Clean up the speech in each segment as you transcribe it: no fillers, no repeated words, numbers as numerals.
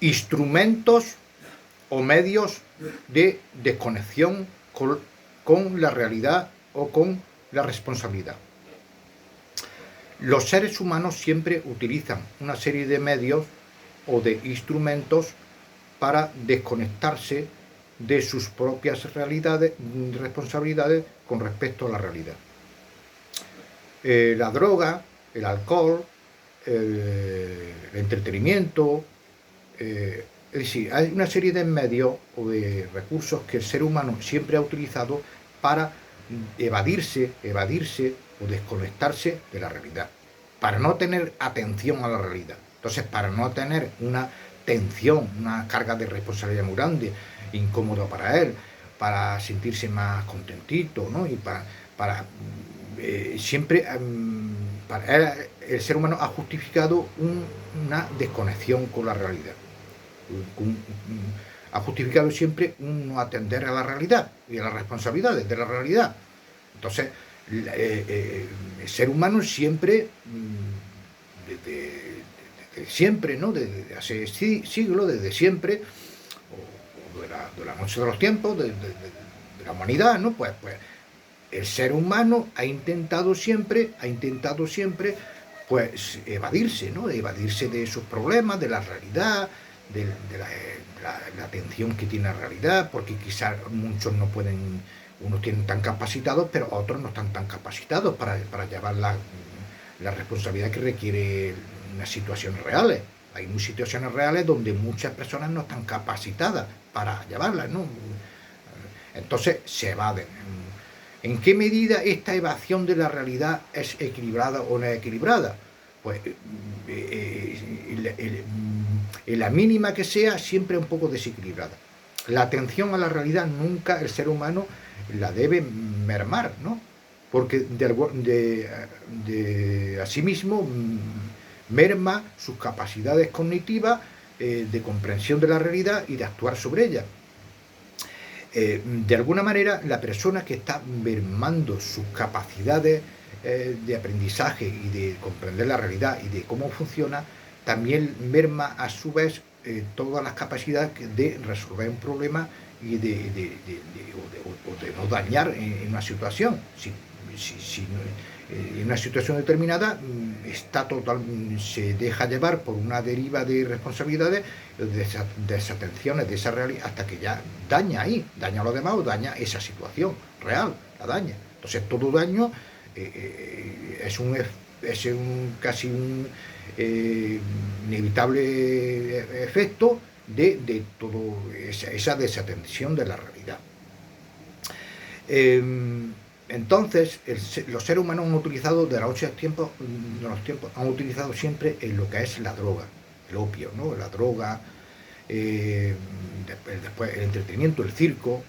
instrumentos o medios de desconexión con la realidad o con la responsabilidad. Los seres humanos siempre utilizan una serie de medios o de instrumentos para desconectarse de sus propias realidades, responsabilidades con respecto a la realidad. La droga, el alcohol, el entretenimiento, es decir, hay una serie de medios o de recursos que el ser humano siempre ha utilizado para evadirse o desconectarse de la realidad, para no tener atención a la realidad. Entonces, para no tener una tensión, una carga de responsabilidad muy grande, incómodo para él, para sentirse más contentito, ¿no? Y para siempre para él, el ser humano ha justificado una desconexión con la realidad. Ha justificado siempre un no atender a la realidad y a las responsabilidades de la realidad. Entonces, el ser humano siempre, desde siempre, ¿no? Desde hace siglos, desde siempre, o de la noche de los tiempos, de la humanidad, ¿no? Pues el ser humano ha intentado siempre, pues evadirse, ¿no? Evadirse de sus problemas, de la realidad, de la atención que tiene la realidad, porque quizás muchos no pueden, unos tienen tan capacitados, pero otros no están tan capacitados para llevar la responsabilidad que requiere unas situaciones reales. Hay situaciones reales donde muchas personas no están capacitadas para llevarlas, ¿no? Entonces se evaden. ¿En qué medida esta evasión de la realidad es equilibrada o no es equilibrada? Pues en la mínima que sea, siempre un poco desequilibrada. La atención a la realidad nunca el ser humano la debe mermar, ¿no? Porque de asimismo merma sus capacidades cognitivas de comprensión de la realidad y de actuar sobre ella. De alguna manera, la persona que está mermando sus capacidades de aprendizaje y de comprender la realidad y de cómo funciona, también merma a su vez todas las capacidades de resolver un problema y de no dañar en una situación. Si en una situación determinada se deja llevar por una deriva de responsabilidades, de desatenciones de esa realidad, hasta que ya daña a los demás o daña esa situación real, la daña. Entonces todo daño es casi un inevitable efecto de toda esa desatención de la realidad. Entonces, los seres humanos han utilizado de los tiempos, han utilizado siempre lo que es la droga, el opio, ¿no? La droga, después el entretenimiento, el circo,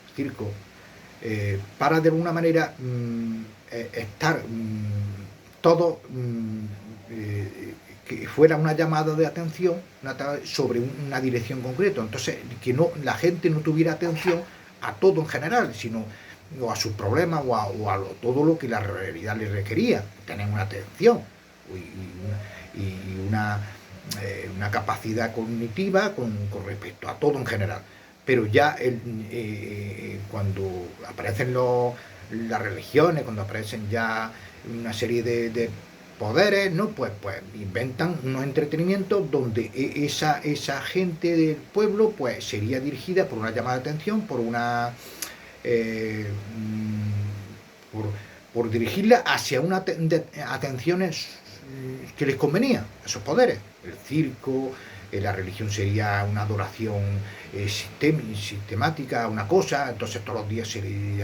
para de alguna manera estar todo que fuera una llamada de atención sobre una dirección concreta. Entonces, que la gente no tuviera atención a todo en general, sino o a sus problemas o a todo lo que la realidad les requería, tener una atención y una capacidad cognitiva con respecto a todo en general. Pero ya cuando aparecen las religiones, cuando aparecen ya una serie de poderes, ¿no? Pues inventan unos entretenimientos donde esa gente del pueblo pues sería dirigida por una llamada de atención, por una por dirigirla hacia unas atenciones que les convenía, esos poderes. El circo, la religión sería una adoración sistemática a una cosa, entonces todos los días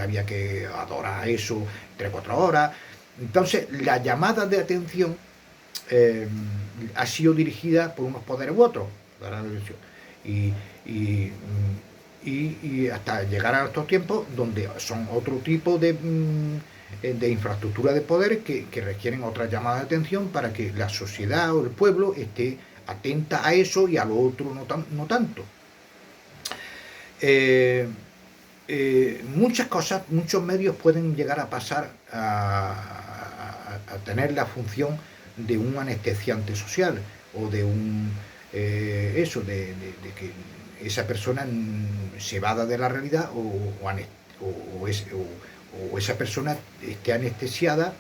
había que adorar eso 3-4 horas. Entonces la llamada de atención ha sido dirigida por unos poderes u otros, y hasta llegar a estos tiempos donde son otro tipo de infraestructura de poderes que requieren otra llamada de atención para que la sociedad o el pueblo esté atenta a eso y a lo otro no tanto. Muchas cosas, muchos medios pueden llegar a pasar a tener la función de un anestesiante social o de un eso, de que esa persona se evada de la realidad o esa persona esté anestesiada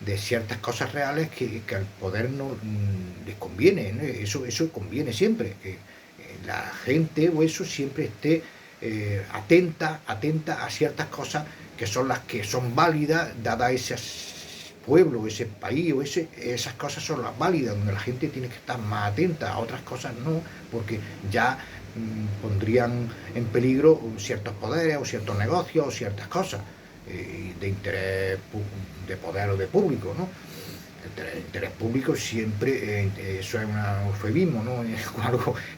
de ciertas cosas reales que al poder no les conviene, ¿no? Eso conviene siempre, que la gente o eso siempre esté atenta a ciertas cosas que son las que son válidas, dada ese pueblo, ese país o esas cosas son las válidas, donde la gente tiene que estar más atenta, a otras cosas no, porque ya pondrían en peligro ciertos poderes o ciertos negocios o ciertas cosas de interés de poder o de público, ¿no? El interés público siempre, eso es un eufemismo, ¿no?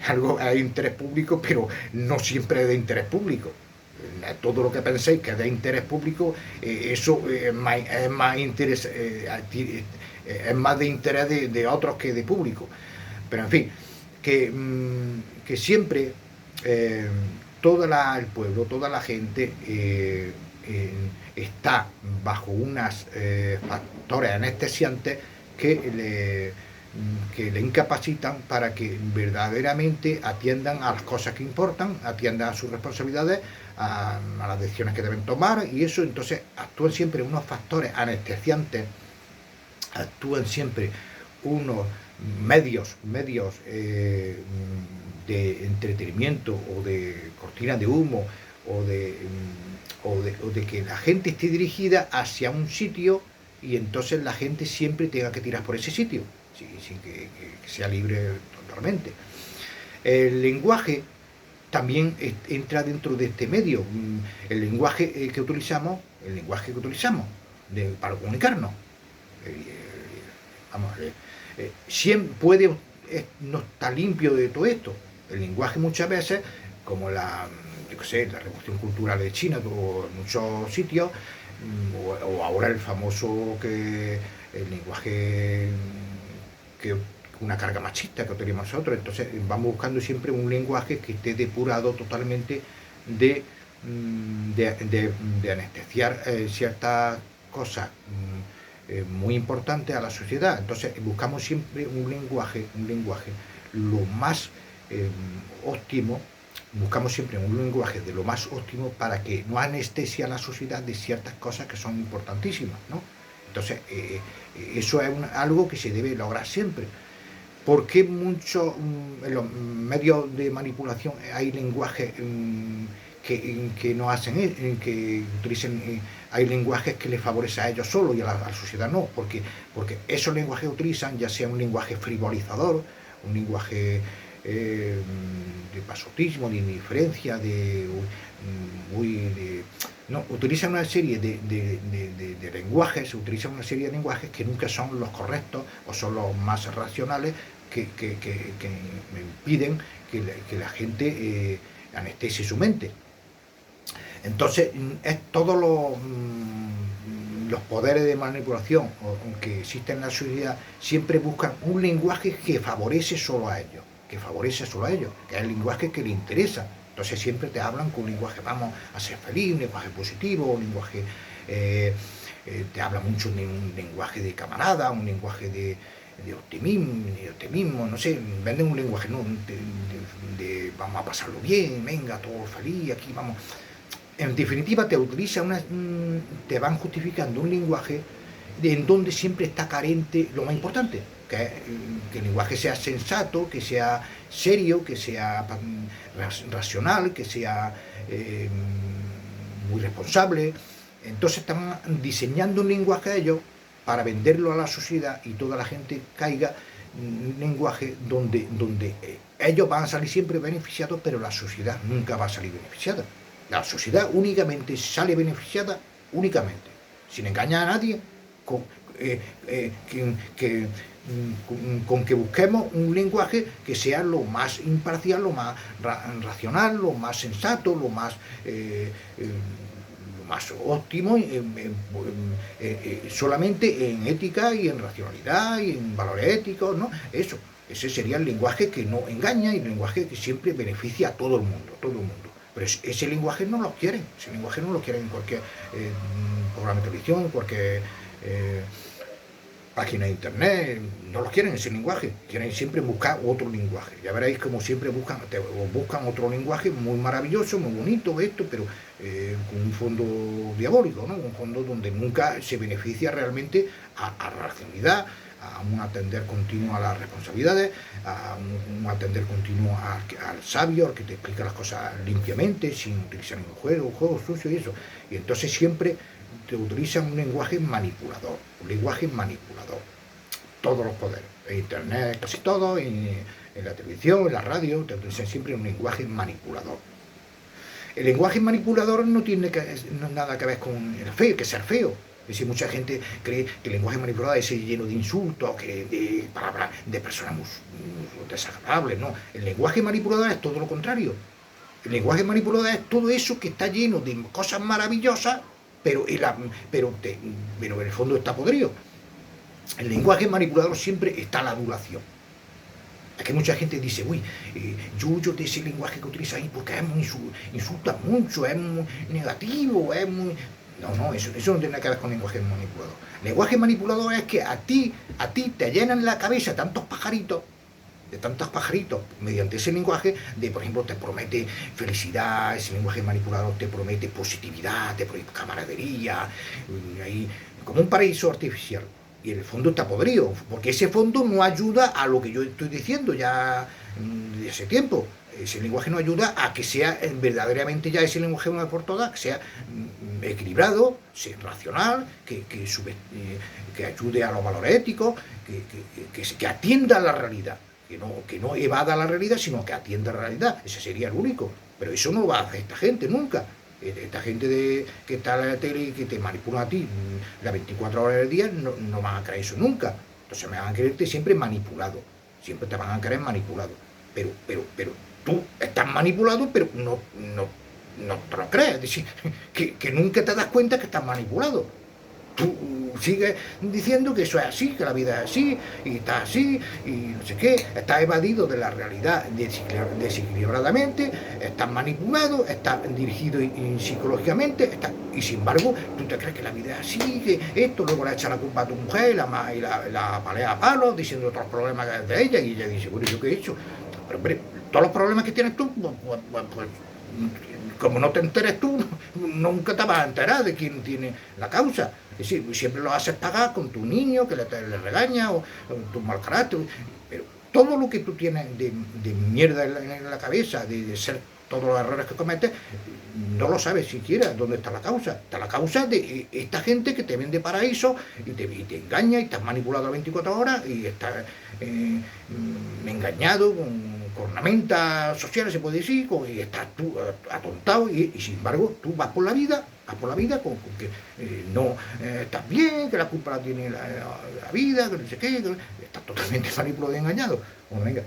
Algo hay interés público, pero no siempre es de interés público. Todo lo que penséis que es de interés público, eso es más de interés de otros que de público. Pero en fin, que siempre el pueblo, toda la gente está bajo unos factores anestesiantes que le incapacitan para que verdaderamente atiendan a las cosas que importan, atiendan a sus responsabilidades, a las decisiones que deben tomar, y eso entonces actúan siempre unos factores anestesiantes, actúan siempre unos medios de entretenimiento o de cortina de humo o de que la gente esté dirigida hacia un sitio y entonces la gente siempre tenga que tirar por ese sitio, sin que sea libre totalmente. El lenguaje también entra dentro de este medio. El lenguaje que utilizamos para comunicarnos. Siempre no está limpio de todo esto. El lenguaje muchas veces, como la revolución cultural de China o en muchos sitios, o ahora el famoso el lenguaje que una carga machista que tenemos nosotros. Entonces vamos buscando siempre un lenguaje que esté depurado totalmente de anestesiar ciertas cosas muy importantes a la sociedad. Entonces buscamos siempre un lenguaje lo más óptimo, buscamos siempre un lenguaje de lo más óptimo para que no anestesie a la sociedad de ciertas cosas que son importantísimas, ¿no? Entonces eso es algo que se debe lograr siempre. ¿Por qué en los medios de manipulación hay lenguajes que no hacen, que utilicen, hay lenguajes que les favorecen a ellos solo y a la sociedad no? Porque esos lenguajes que utilizan, ya sea un lenguaje frivolizador, un lenguaje de pasotismo, de indiferencia, utilizan una serie de lenguajes, que nunca son los correctos o son los más racionales, que me impiden que la gente anestesie su mente. Entonces, todos los poderes de manipulación que existen en la sociedad siempre buscan un lenguaje que favorece solo a ellos, que es el lenguaje que le interesa. Entonces siempre te hablan con un lenguaje, vamos a ser feliz, un lenguaje positivo, un lenguaje, te habla mucho de un lenguaje de camarada, un lenguaje de optimismo, no sé, venden un lenguaje, ¿no? de vamos a pasarlo bien, venga, todo feliz, aquí vamos. En definitiva, te van justificando un lenguaje en donde siempre está carente lo más importante, que el lenguaje sea sensato, que sea serio, que sea racional, que sea muy responsable. Entonces están diseñando un lenguaje a ellos para venderlo a la sociedad y toda la gente caiga en un lenguaje donde ellos van a salir siempre beneficiados, pero la sociedad nunca va a salir beneficiada. La sociedad únicamente sale beneficiada, sin engañar a nadie, con que busquemos un lenguaje que sea lo más imparcial, lo más racional, lo más sensato, lo más óptimo, solamente en ética y en racionalidad y en valores éticos, ¿no? Ese sería el lenguaje que no engaña y el lenguaje que siempre beneficia a todo el mundo. Pero ese lenguaje no lo quieren, en cualquier programa de televisión, en cualquier páginas de internet, no los quieren ese lenguaje, quieren siempre buscar otro lenguaje. Ya veréis como siempre buscan otro lenguaje muy maravilloso, muy bonito, esto, pero con un fondo diabólico, ¿no? Un fondo donde nunca se beneficia realmente a la racionalidad, a un atender continuo a las responsabilidades, a un atender continuo al sabio, al que te explica las cosas limpiamente, sin utilizar ningún juego sucio y eso. Y entonces siempre te utilizan un lenguaje manipulador, todos los poderes, en internet casi todo, en la televisión, en la radio, te utilizan siempre un lenguaje manipulador. El lenguaje manipulador no tiene nada que ver con el feo, que ser feo. Es decir, mucha gente cree que el lenguaje manipulador es lleno de insultos, de palabras de personas muy desagradables, ¿no? El lenguaje manipulador es todo lo contrario. El lenguaje manipulador es todo eso que está lleno de cosas maravillosas, pero en el fondo está podrido. El lenguaje manipulador siempre está la adulación. Es que mucha gente dice, uy, yo huyo de ese lenguaje que utiliza ahí porque es muy insulta mucho, es muy negativo, es muy... No, eso no tiene que ver con lenguaje manipulador. Lenguaje manipulador es que a ti te llenan la cabeza tantos pajaritos, mediante ese lenguaje, por ejemplo, te promete felicidad, ese lenguaje manipulador te promete positividad, te promete camaradería, ahí, como un paraíso artificial. Y el fondo está podrido, porque ese fondo no ayuda a lo que yo estoy diciendo ya de hace tiempo. Ese lenguaje no ayuda a que sea verdaderamente ya ese lenguaje una vez por todas, que sea equilibrado, sea racional, que ayude a los valores éticos, que atienda a la realidad, que no evada la realidad, sino que atienda a la realidad. Ese sería el único. Pero eso no lo va a hacer esta gente nunca. Esta gente que está en la tele y que te manipula a ti las 24 horas del día no van a creer eso nunca. Entonces me van a creerte siempre manipulado. Siempre te van a creer manipulado. Pero tú estás manipulado, pero no te lo crees. Es decir, que nunca te das cuenta que estás manipulado. Tú sigues diciendo que eso es así, que la vida es así, y está así, y no sé qué, estás evadido de la realidad desequilibradamente, estás manipulado, estás dirigido psicológicamente, y sin embargo, tú te crees que la vida es así, que esto, luego le echa la culpa a tu mujer, y la palea a palos, diciendo todos los problemas de ella, y ella dice, bueno, ¿yo qué he hecho? Pero hombre, todos los problemas que tienes tú, pues como no te enteres tú, nunca te vas a enterar de quién tiene la causa. Es decir, siempre lo haces pagar con tu niño, que le regaña, o tu mal carácter. Pero todo lo que tú tienes de mierda en la cabeza, de ser todos los errores que cometes, no lo sabes siquiera dónde está la causa. Está la causa de esta gente que te vende paraíso y te engaña y estás manipulado a 24 horas y estás engañado con ornamentas sociales, se puede decir, y estás tú atontado y sin embargo tú vas por la vida con que no estás bien, que la culpa la tiene la vida, que no sé qué, que estás totalmente manipulado y engañado. Bueno, venga.